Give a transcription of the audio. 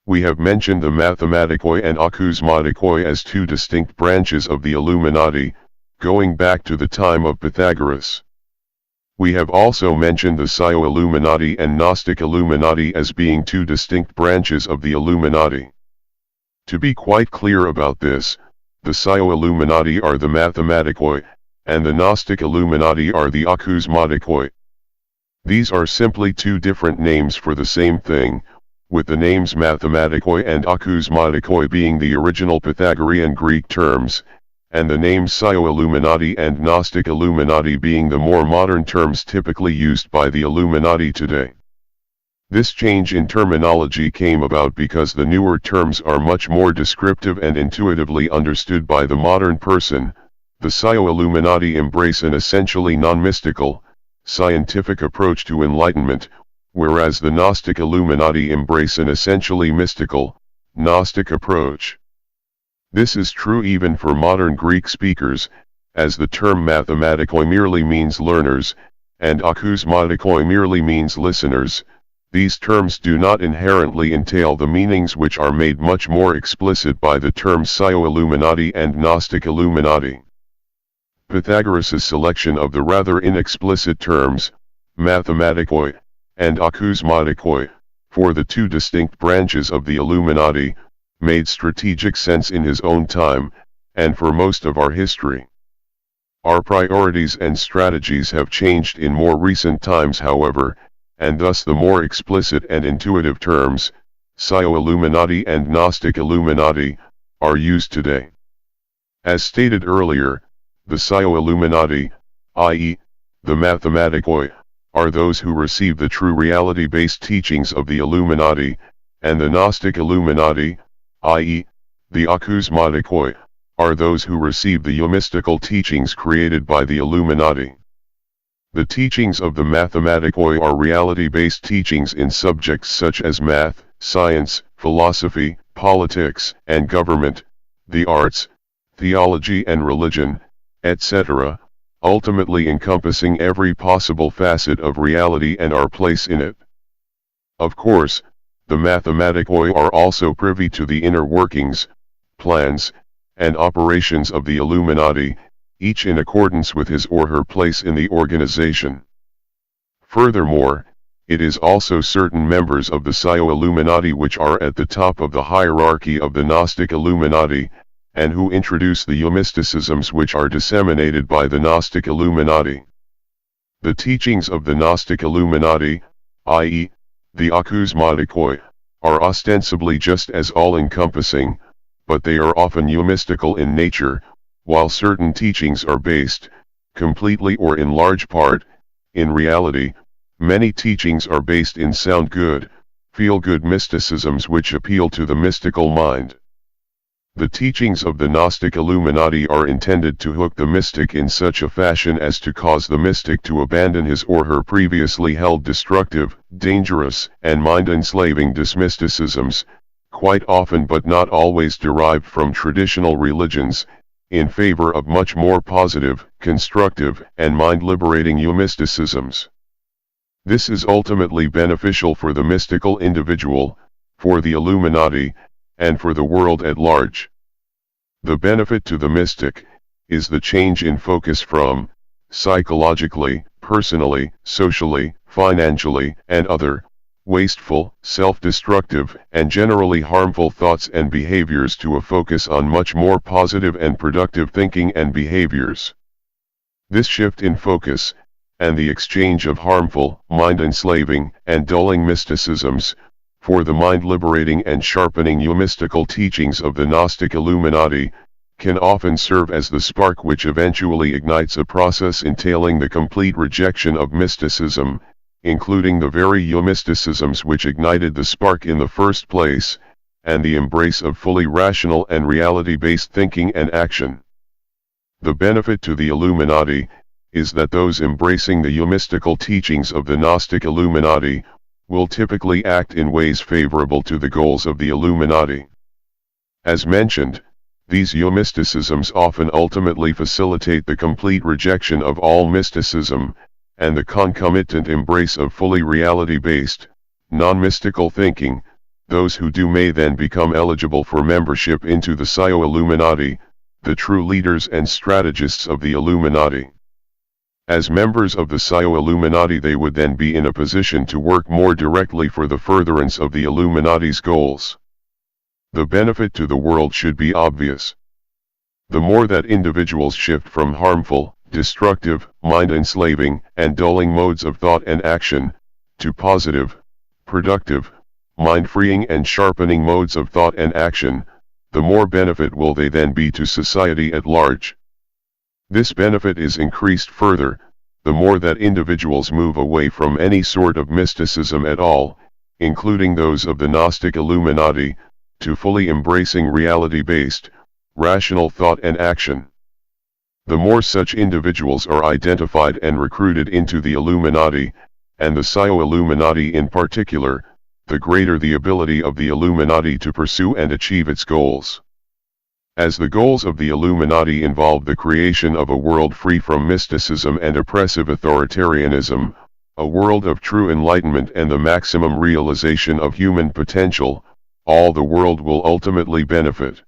We have mentioned the Mathematikoi and Akousmatikoi as two distinct branches of the Illuminati, going back to the time of Pythagoras. We have also mentioned the Scio-Illuminati and Gnostic-Illuminati as being two distinct branches of the Illuminati. To be quite clear about this, the Scio-Illuminati are the Mathematikoi, and the Gnostic-Illuminati are the Akousmatikoi. These are simply two different names for the same thing, with the names Mathematikoi and Akousmatikoi being the original Pythagorean Greek terms, and the names Scio-Illuminati and Gnostic-Illuminati being the more modern terms typically used by the Illuminati today. This change in terminology came about because the newer terms are much more descriptive and intuitively understood by the modern person. The Scio-Illuminati embrace an essentially non-mystical, scientific approach to enlightenment, whereas the Gnostic-Illuminati embrace an essentially mystical, Gnostic approach. This is true even for modern Greek speakers, as the term Mathematikoi merely means learners, and Akousmatikoi merely means listeners. These terms do not inherently entail the meanings which are made much more explicit by the terms Scio-Illuminati and Gnostic-Illuminati. Pythagoras' selection of the rather inexplicit terms, Mathematikoi, and Akousmatikoi, for the two distinct branches of the Illuminati, made strategic sense in his own time, and for most of our history. Our priorities and strategies have changed in more recent times, however, and thus the more explicit and intuitive terms, Scio-Illuminati and Gnostic-Illuminati, are used today. As stated earlier, the Scio-Illuminati, i.e., the Mathematikoi, are those who receive the true reality-based teachings of the Illuminati, and the Gnostic-Illuminati, i.e., the Akousmatikoi, are those who receive the eumystical teachings created by the Illuminati. The teachings of the Mathematikoi are reality-based teachings in subjects such as math, science, philosophy, politics and government, the arts, theology and religion, etc., ultimately encompassing every possible facet of reality and our place in it. Of course, the Mathematikoi are also privy to the inner workings, plans, and operations of the Illuminati, each in accordance with his or her place in the organization. Furthermore, it is also certain members of the Scio-Illuminati which are at the top of the hierarchy of the Gnostic-Illuminati, and who introduce the eumysticisms which are disseminated by the Gnostic-Illuminati. The teachings of the Gnostic-Illuminati, i.e., the Akousmatikoi, are ostensibly just as all-encompassing, but they are often eumystical in nature, while certain teachings are based, completely or in large part, in reality. Many teachings are based in sound good, feel-good mysticisms which appeal to the mystical mind. The teachings of the Gnostic Illuminati are intended to hook the mystic in such a fashion as to cause the mystic to abandon his or her previously held destructive, dangerous, and mind-enslaving dismysticisms, quite often but not always derived from traditional religions, in favor of much more positive, constructive, and mind-liberating eumysticisms. This is ultimately beneficial for the mystical individual, for the Illuminati, and for the world at large. The benefit to the mystic is the change in focus from psychologically, personally, socially, financially, and other wasteful, self-destructive, and generally harmful thoughts and behaviors to a focus on much more positive and productive thinking and behaviors. This shift in focus, and the exchange of harmful, mind-enslaving, and dulling mysticisms, for the mind-liberating and sharpening eumystical teachings of the Gnostic Illuminati, can often serve as the spark which eventually ignites a process entailing the complete rejection of mysticism, including the very eumysticisms which ignited the spark in the first place, and the embrace of fully rational and reality-based thinking and action. The benefit to the Illuminati is that those embracing the eumystical teachings of the Gnostic Illuminati will typically act in ways favorable to the goals of the Illuminati. As mentioned, these eumysticisms often ultimately facilitate the complete rejection of all mysticism, and the concomitant embrace of fully reality-based, non-mystical thinking, those who do may then become eligible for membership into the Scio-Illuminati, the true leaders and strategists of the Illuminati. As members of the Scio-Illuminati, they would then be in a position to work more directly for the furtherance of the Illuminati's goals. The benefit to the world should be obvious. The more that individuals shift from harmful, destructive, mind-enslaving, and dulling modes of thought and action, to positive, productive, mind-freeing and sharpening modes of thought and action, the more benefit will they then be to society at large. This benefit is increased further, the more that individuals move away from any sort of mysticism at all, including those of the Gnostic-Illuminati, to fully embracing reality-based, rational thought and action. The more such individuals are identified and recruited into the Illuminati, and the Scio-Illuminati in particular, the greater the ability of the Illuminati to pursue and achieve its goals. As the goals of the Illuminati involve the creation of a world free from mysticism and oppressive authoritarianism, a world of true enlightenment and the maximum realization of human potential, all the world will ultimately benefit.